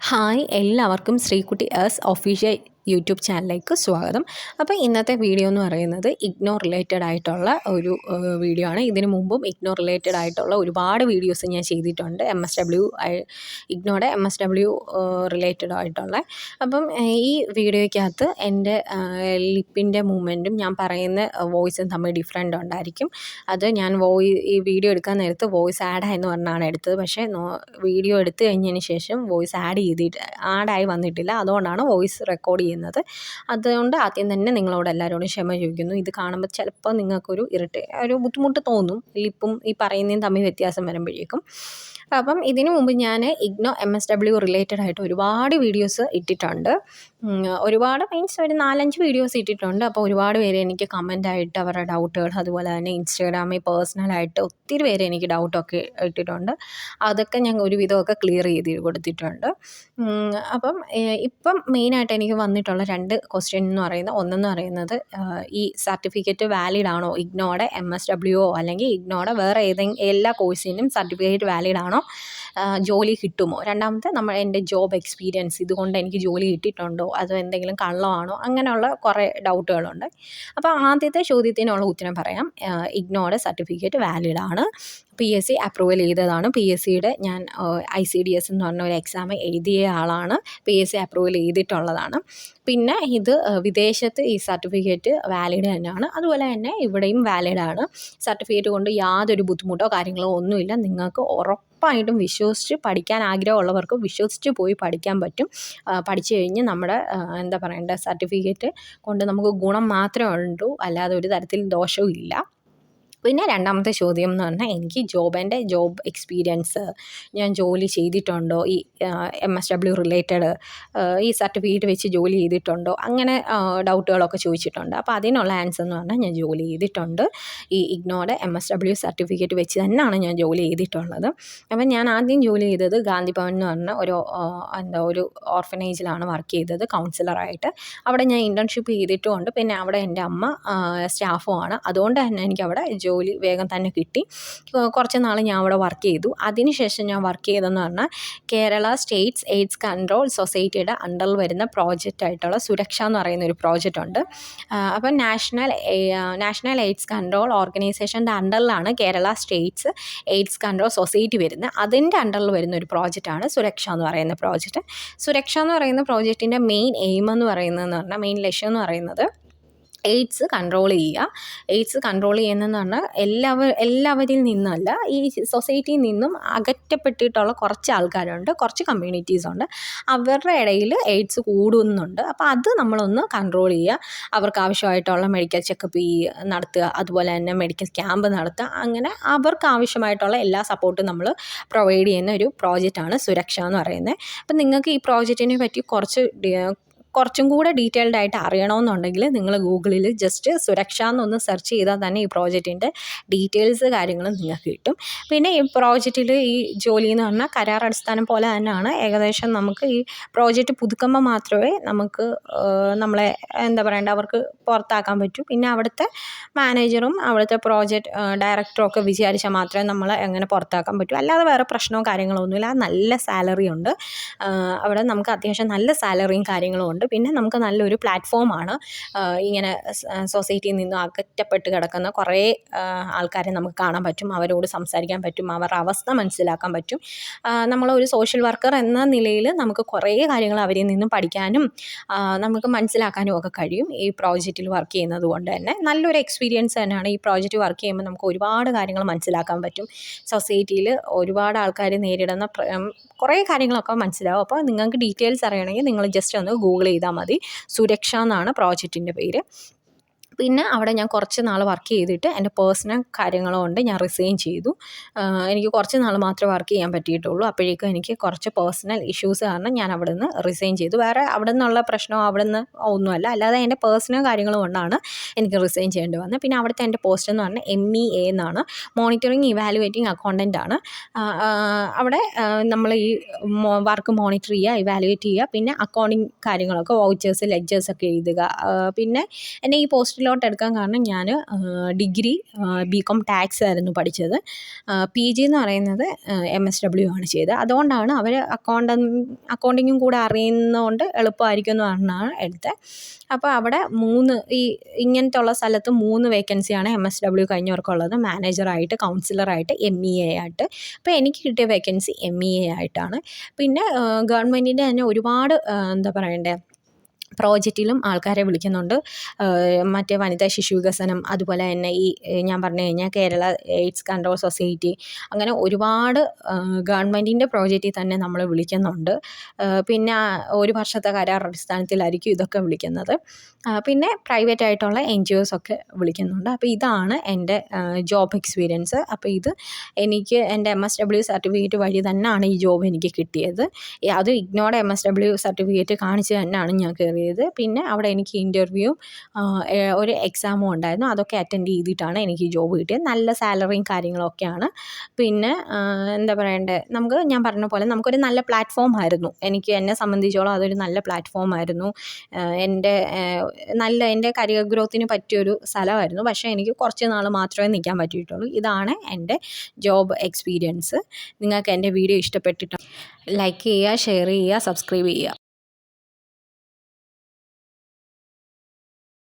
Hi, എല്ലാവർക്കും Sreekutty S official YouTube ചാനലിലേക്ക് സ്വാഗതം. അപ്പോൾ ഇന്നത്തെ വീഡിയോ എന്ന് പറയുന്നത് ഇഗ്നോ റിലേറ്റഡ് ആയിട്ടുള്ള ഒരു വീഡിയോ ആണ്. ഇതിനു മുമ്പും ഇഗ്നോ റിലേറ്റഡ് ആയിട്ടുള്ള ഒരുപാട് വീഡിയോസ് ഞാൻ ചെയ്തിട്ടുണ്ട്. ഇഗ്നോയുടെ MSW റിലേറ്റഡ് ആയിട്ടുള്ള. അപ്പം ഈ വീഡിയോയ്ക്കകത്ത് എൻ്റെ ലിപ്പിൻ്റെ മൂവ്മെൻറ്റും ഞാൻ പറയുന്ന വോയിസും തമ്മിൽ ഡിഫറെൻ്റ് ഉണ്ടായിരിക്കും. അത് ഞാൻ ഈ വീഡിയോ എടുക്കാൻ നേരത്ത് വോയിസ് ആഡായെന്ന് പറഞ്ഞാണ് എടുത്തത്. പക്ഷേ വീഡിയോ എടുത്തു കഴിഞ്ഞതിന് ശേഷം വോയിസ് ആഡായി വന്നിട്ടില്ല. അതുകൊണ്ടാണ് വോയിസ് റെക്കോർഡ് ചെയ്യുന്നത്. അതുകൊണ്ട് ആദ്യം തന്നെ നിങ്ങളോട് എല്ലാവരോടും ക്ഷമ ചോദിക്കുന്നു. ഇത് കാണുമ്പോൾ ചിലപ്പോൾ നിങ്ങൾക്കൊരു ഒരു ബുദ്ധിമുട്ട് തോന്നും, ലിപ്പും ഈ പറയുന്നതും തമ്മിൽ വ്യത്യാസം വരുമ്പോഴേക്കും. അപ്പം ഇതിനു മുമ്പ് ഞാൻ ഇഗ്നോ MSW റിലേറ്റഡ് ആയിട്ട് ഒരുപാട് വീഡിയോസ് ഇട്ടിട്ടുണ്ട്. ഒരുപാട് മീൻസ് ഒരു 4-5 വീഡിയോസ് ഇട്ടിട്ടുണ്ട്. അപ്പോൾ ഒരുപാട് പേര് എനിക്ക് കമൻ്റായിട്ട് അവരുടെ ഡൗട്ടുകൾ, അതുപോലെ തന്നെ ഇൻസ്റ്റാഗ്രാമിൽ പേഴ്സണലായിട്ട് ഒത്തിരി പേര് എനിക്ക് ഡൗട്ടൊക്കെ ഇട്ടിട്ടുണ്ട്. അതൊക്കെ ഞാൻ ഒരുവിധമൊക്കെ ക്ലിയർ ചെയ്ത് കൊടുത്തിട്ടുണ്ട്. അപ്പം ഇപ്പം മെയിനായിട്ട് എനിക്ക് വന്നിട്ടുള്ള 2 ക്വസ്റ്റ്യൻ ഒന്നെന്ന് പറയുന്നത് ഈ സർട്ടിഫിക്കറ്റ് വാലിഡ് ആണോ, ഇഗ്നോയുടെ MSW അല്ലെങ്കിൽ ഇഗ്നോയുടെ വേറെ എല്ലാ കോഴ്സിനും സർട്ടിഫിക്കറ്റ് വാലിഡ് ആണോ, ജോലി കിട്ടുമോ, രണ്ടാമത്തെ എൻ്റെ ജോബ് എക്സ്പീരിയൻസ് ഇതുകൊണ്ട് എനിക്ക് ജോലി കിട്ടിയിട്ടുണ്ടോ, അതോ എന്തെങ്കിലും കള്ളമാണോ, അങ്ങനെയുള്ള കുറേ ഡൗട്ടുകളുണ്ട്. അപ്പോൾ ആദ്യത്തെ ചോദ്യത്തിനുള്ള ഉത്തരം പറയാം. ഇഗ്നോയുടെ സർട്ടിഫിക്കറ്റ് വാലിഡ് ആണ്. PSC അപ്രൂവൽ ചെയ്തതാണ്. PSCയുടെ ഞാൻ ICDS എന്ന് പറഞ്ഞ ഒരു എക്സാം എഴുതിയ ആളാണ്. PSC അപ്രൂവൽ ചെയ്തിട്ടുള്ളതാണ്. പിന്നെ ഇത് വിദേശത്ത് ഈ സർട്ടിഫിക്കറ്റ് വാലിഡ് തന്നെയാണ്. അതുപോലെ തന്നെ ഇവിടെയും വാലിഡ് ആണ്. സർട്ടിഫിക്കറ്റ് കൊണ്ട് യാതൊരു ബുദ്ധിമുട്ടോ കാര്യങ്ങളോ ഒന്നുമില്ല. നിങ്ങൾക്ക് ഉറപ്പായിട്ടും വിശ്വസിച്ച് പഠിക്കാൻ ആഗ്രഹമുള്ളവർക്ക് വിശ്വസിച്ച് പോയി പഠിക്കാൻ പറ്റും. പഠിച്ചു കഴിഞ്ഞ് നമ്മുടെ സർട്ടിഫിക്കറ്റ് കൊണ്ട് നമുക്ക് ഗുണം മാത്രമേ ഉള്ളൂ, അല്ലാതെ ഒരു തരത്തിൽ ദോഷവും ഇല്ല. പിന്നെ രണ്ടാമത്തെ ചോദ്യം എന്ന് പറഞ്ഞാൽ എനിക്ക് ജോബ് എക്സ്പീരിയൻസ്, ഞാൻ ജോലി ചെയ്തിട്ടുണ്ടോ, ഈ MSW റിലേറ്റഡ് ഈ സർട്ടിഫിക്കറ്റ് വെച്ച് ജോലി ചെയ്തിട്ടുണ്ടോ, അങ്ങനെ ഡൗട്ടുകളൊക്കെ ചോദിച്ചിട്ടുണ്ട്. അപ്പോൾ അതിനുള്ള ആൻസർ എന്ന് പറഞ്ഞാൽ ഞാൻ ജോലി ചെയ്തിട്ടുണ്ട്. ഈ ഇഗ്നോയുടെ MSW സർട്ടിഫിക്കറ്റ് വെച്ച് തന്നെയാണ് ഞാൻ ജോലി ചെയ്തിട്ടുള്ളത്. അപ്പം ഞാൻ ആദ്യം ജോലി ചെയ്തത് ഗാന്ധി ഭവൻ എന്ന് പറഞ്ഞ ഒരു ഓർഫനേജിലാണ് വർക്ക് ചെയ്തത് കൗൺസിലറായിട്ട്. അവിടെ ഞാൻ ഇൻറ്റേൺഷിപ്പ് ചെയ്തിട്ടുമുണ്ട്. പിന്നെ അവിടെ എൻ്റെ അമ്മ സ്റ്റാഫുമാണ്. അതുകൊണ്ട് തന്നെ എനിക്കവിടെ ജോലി വേഗം തന്നെ കിട്ടി. കുറച്ച് നാൾ ഞാൻ അവിടെ വർക്ക് ചെയ്തു. അതിനുശേഷം ഞാൻ വർക്ക് ചെയ്തതെന്ന് പറഞ്ഞാൽ കേരള സ്റ്റേറ്റ്സ് എയ്ഡ്സ് കൺട്രോൾ സൊസൈറ്റിയുടെ അണ്ടറിൽ വരുന്ന പ്രോജക്റ്റായിട്ടുള്ള സുരക്ഷ എന്ന് പറയുന്ന ഒരു പ്രോജക്റ്റ് ഉണ്ട്. അപ്പം നാഷണൽ എയ്ഡ്സ് കൺട്രോൾ ഓർഗനൈസേഷൻ്റെ അണ്ടറിലാണ് Kerala states AIDS control society വരുന്നത്. അതിൻ്റെ അണ്ടറിൽ വരുന്ന ഒരു പ്രോജക്റ്റാണ് സുരക്ഷ എന്ന് പറയുന്ന പ്രോജക്റ്റ്. സുരക്ഷ എന്ന് പറയുന്ന പ്രോജക്റ്റിൻ്റെ മെയിൻ എയിം എന്ന് പറയുന്നതെന്ന് പറഞ്ഞാൽ, മെയിൻ ലക്ഷ്യം എന്ന് പറയുന്നത് എയ്ഡ്സ് കൺട്രോൾ ചെയ്യുക. എയ്ഡ്സ് കൺട്രോൾ ചെയ്യുന്നതെന്ന് പറഞ്ഞാൽ എല്ലാവരിൽ നിന്നല്ല, ഈ സൊസൈറ്റിയിൽ നിന്നും അകറ്റപ്പെട്ടിട്ടുള്ള കുറച്ച് ആൾക്കാരുണ്ട്, കുറച്ച് കമ്മ്യൂണിറ്റീസ് ഉണ്ട്. അവരുടെ ഇടയിൽ എയ്ഡ്സ് കൂടുന്നുണ്ട്. അപ്പോൾ അത് നമ്മളൊന്ന് കൺട്രോൾ ചെയ്യുക. അവർക്ക് ആവശ്യമായിട്ടുള്ള മെഡിക്കൽ ചെക്കപ്പ് നടത്തുക, അതുപോലെ തന്നെ മെഡിക്കൽ ക്യാമ്പ് നടത്തുക. അങ്ങനെ അവർക്ക് ആവശ്യമായിട്ടുള്ള എല്ലാ സപ്പോർട്ടും നമ്മൾ പ്രൊവൈഡ് ചെയ്യുന്ന ഒരു പ്രോജക്റ്റാണ് സുരക്ഷ എന്ന് പറയുന്നത്. അപ്പം നിങ്ങൾക്ക് ഈ പ്രോജക്റ്റിനെ പറ്റി കുറച്ചും കൂടെ ഡീറ്റെയിൽഡ് ആയിട്ട് അറിയണമെന്നുണ്ടെങ്കിൽ നിങ്ങൾ ഗൂഗിളിൽ ജസ്റ്റ് സുരക്ഷ എന്നൊന്ന് സെർച്ച് ചെയ്താൽ തന്നെ ഈ പ്രോജക്റ്റിൻ്റെ ഡീറ്റെയിൽസ് കാര്യങ്ങളും നിങ്ങൾക്ക് കിട്ടും. പിന്നെ ഈ പ്രോജക്റ്റിൽ ഈ ജോലി എന്ന് പറഞ്ഞാൽ കരാർ അടിസ്ഥാനം പോലെ തന്നെയാണ്. ഏകദേശം നമുക്ക് ഈ പ്രോജക്റ്റ് പുതുക്കുമ്പോൾ മാത്രമേ നമുക്ക് നമ്മളെ അവർക്ക് പുറത്താക്കാൻ പറ്റൂ. പിന്നെ അവിടുത്തെ മാനേജറും അവിടുത്തെ പ്രോജക്റ്റ് ഡയറക്ടറും ഒക്കെ വിചാരിച്ചാൽ മാത്രമേ നമ്മളെ എങ്ങനെ പുറത്താക്കാൻ പറ്റൂ. അല്ലാതെ വേറെ പ്രശ്നമോ കാര്യങ്ങളോ ഒന്നുമില്ല. നല്ല സാലറി ഉണ്ട് അവിടെ. നമുക്ക് അത്യാവശ്യം നല്ല സാലറിയും കാര്യങ്ങളും ഉണ്ട്. പിന്നെ നമുക്ക് നല്ലൊരു പ്ലാറ്റ്ഫോമാണ്. ഇങ്ങനെ സൊസൈറ്റിയിൽ നിന്നും അകറ്റപ്പെട്ട് കിടക്കുന്ന കുറേ ആൾക്കാരെ നമുക്ക് കാണാൻ പറ്റും, അവരോട് സംസാരിക്കാൻ പറ്റും, അവരുടെ അവസ്ഥ മനസ്സിലാക്കാൻ പറ്റും. നമ്മളൊരു സോഷ്യൽ വർക്കർ എന്ന നിലയിൽ നമുക്ക് കുറേ കാര്യങ്ങൾ അവരിൽ നിന്നും പഠിക്കാനും നമുക്ക് മനസ്സിലാക്കാനും ഒക്കെ കഴിയും ഈ പ്രോജക്റ്റിൽ വർക്ക് ചെയ്യുന്നത് കൊണ്ട് തന്നെ. നല്ലൊരു എക്സ്പീരിയൻസ് തന്നെയാണ്. ഈ പ്രോജക്റ്റ് വർക്ക് ചെയ്യുമ്പോൾ നമുക്ക് ഒരുപാട് കാര്യങ്ങൾ മനസ്സിലാക്കാൻ പറ്റും. സൊസൈറ്റിയിൽ ഒരുപാട് ആൾക്കാർ നേരിടുന്ന കുറേ കാര്യങ്ങളൊക്കെ മനസ്സിലാവും. അപ്പോൾ നിങ്ങൾക്ക് ഡീറ്റെയിൽസ് അറിയണമെങ്കിൽ നിങ്ങൾ ജസ്റ്റ് ഒന്ന് ഗൂഗിൾ ചെയ്താൽ മതി. സുരക്ഷ എന്നാണ് പ്രോജക്റ്റിൻ്റെ പേര്. പിന്നെ അവിടെ ഞാൻ കുറച്ച് നാൾ വർക്ക് ചെയ്തിട്ട് എൻ്റെ പേഴ്സണൽ കാര്യങ്ങൾ കൊണ്ട് ഞാൻ റിസൈൻ ചെയ്തു. എനിക്ക് കുറച്ച് നാൾ മാത്രമേ വർക്ക് ചെയ്യാൻ പറ്റിയിട്ടുള്ളൂ. അപ്പോഴേക്കും എനിക്ക് കുറച്ച് പേഴ്സണൽ ഇഷ്യൂസ് കാരണം ഞാൻ അവിടെ നിന്ന് റിസൈൻ ചെയ്തു. വേറെ അവിടെ നിന്നുള്ള പ്രശ്നമോ അവിടെ നിന്ന് ഒന്നുമല്ല, അല്ലാതെ എൻ്റെ പേഴ്സണൽ കാര്യങ്ങൾ കൊണ്ടാണ് എനിക്ക് റിസൈൻ ചെയ്യേണ്ടി വന്നത്. പിന്നെ അവിടുത്തെ എൻ്റെ പോസ്റ്റ് എന്ന് പറഞ്ഞാൽ MEA എന്നാണ്, മോണിറ്ററിങ് ഇവാലുവേറ്റിംഗ് അക്കൗണ്ടൻ്റ് ആണ്. അവിടെ നമ്മൾ ഈ വർക്ക് മോണിറ്റർ ചെയ്യുക, ഇവാലുവേറ്റ് ചെയ്യുക, പിന്നെ അക്കൗണ്ടിങ് കാര്യങ്ങളൊക്കെ വൗച്ചേഴ്സ് ലെഡ്ജേഴ്സൊക്കെ എഴുതുക. പിന്നെ എന്നെ ഈ പോസ്റ്റിൽ ഫിലോട്ട് എടുക്കാൻ കാരണം ഞാൻ ഡിഗ്രി BCom ടാക്സ് ആയിരുന്നു പഠിച്ചത്. PG എന്ന് പറയുന്നത് MSW ആണ് ചെയ്തത്. അതുകൊണ്ടാണ് അവർ അക്കൗണ്ടിങ്ങും കൂടെ അറിയുന്നതുകൊണ്ട് എളുപ്പമായിരിക്കും എന്ന് പറഞ്ഞാണ് എടുത്തത്. അപ്പോൾ അവിടെ ഇങ്ങനത്തെ ഉള്ള സ്ഥലത്ത് 3 വേക്കൻസിയാണ് MSW കഴിഞ്ഞവർക്കുള്ളത്. മാനേജറായിട്ട്, കൗൺസിലറായിട്ട്, MEA ആയിട്ട്. അപ്പോൾ എനിക്ക് കിട്ടിയ വേക്കൻസി MEA ആയിട്ടാണ്. പിന്നെ ഗവൺമെൻറ്റിൻ്റെ തന്നെ ഒരുപാട് എന്താ പറയണ്ടേ, പ്രോജക്റ്റിലും ആൾക്കാരെ വിളിക്കുന്നുണ്ട്. മറ്റേ വനിതാ ശിശു വികസനം, അതുപോലെ തന്നെ ഞാൻ പറഞ്ഞു കഴിഞ്ഞാൽ കേരള എയ്ഡ്സ് കൺട്രോൾ സൊസൈറ്റി, അങ്ങനെ ഒരുപാട് ഗവൺമെൻറ്റിൻ്റെ പ്രോജക്റ്റിൽ തന്നെ നമ്മൾ വിളിക്കുന്നുണ്ട്. പിന്നെ 1 വർഷത്തെ കരാർ അടിസ്ഥാനത്തിലായിരിക്കും ഇതൊക്കെ വിളിക്കുന്നത്. പിന്നെ പ്രൈവറ്റ് ആയിട്ടുള്ള NGOs ഒക്കെ വിളിക്കുന്നുണ്ട്. അപ്പോൾ ഇതാണ് എൻ്റെ ജോബ് എക്സ്പീരിയൻസ്. അപ്പോൾ ഇത് എനിക്ക് എൻ്റെ MSW സർട്ടിഫിക്കറ്റ് വഴി തന്നെയാണ് ഈ ജോബ് എനിക്ക് കിട്ടിയത്. അത് ഇഗ്നോയുടെ MSW സർട്ടിഫിക്കറ്റ് കാണിച്ച് തന്നെയാണ് ഞാൻ കയറിയത്. പിന്നെ അവിടെ എനിക്ക് ഇൻ്റർവ്യൂ, ഒരു എക്സാമും ഉണ്ടായിരുന്നു. അതൊക്കെ അറ്റൻഡ് ചെയ്തിട്ടാണ് എനിക്ക് ഈ ജോബ് കിട്ടിയത്. നല്ല സാലറിയും കാര്യങ്ങളൊക്കെയാണ്. പിന്നെ എന്താ പറയണ്ടേ, ഞാൻ പറഞ്ഞ പോലെ നമുക്കൊരു നല്ല പ്ലാറ്റ്ഫോം ആയിരുന്നു. എന്നെ സംബന്ധിച്ചോളം അതൊരു നല്ല പ്ലാറ്റ്ഫോം ആയിരുന്നു. എൻ്റെ കരിയർ ഗ്രോത്തിന് പറ്റിയൊരു സ്ഥലമായിരുന്നു. പക്ഷേ എനിക്ക് കുറച്ച് നാൾ മാത്രമേ നിൽക്കാൻ പറ്റിയിട്ടുള്ളൂ. ഇതാണ് എൻ്റെ ജോബ് എക്സ്പീരിയൻസ്. നിങ്ങൾക്ക് എൻ്റെ വീഡിയോ ഇഷ്ടപ്പെട്ടിട്ട് ലൈക്ക് ചെയ്യുക, ഷെയർ ചെയ്യുക, സബ്സ്ക്രൈബ് ചെയ്യുക.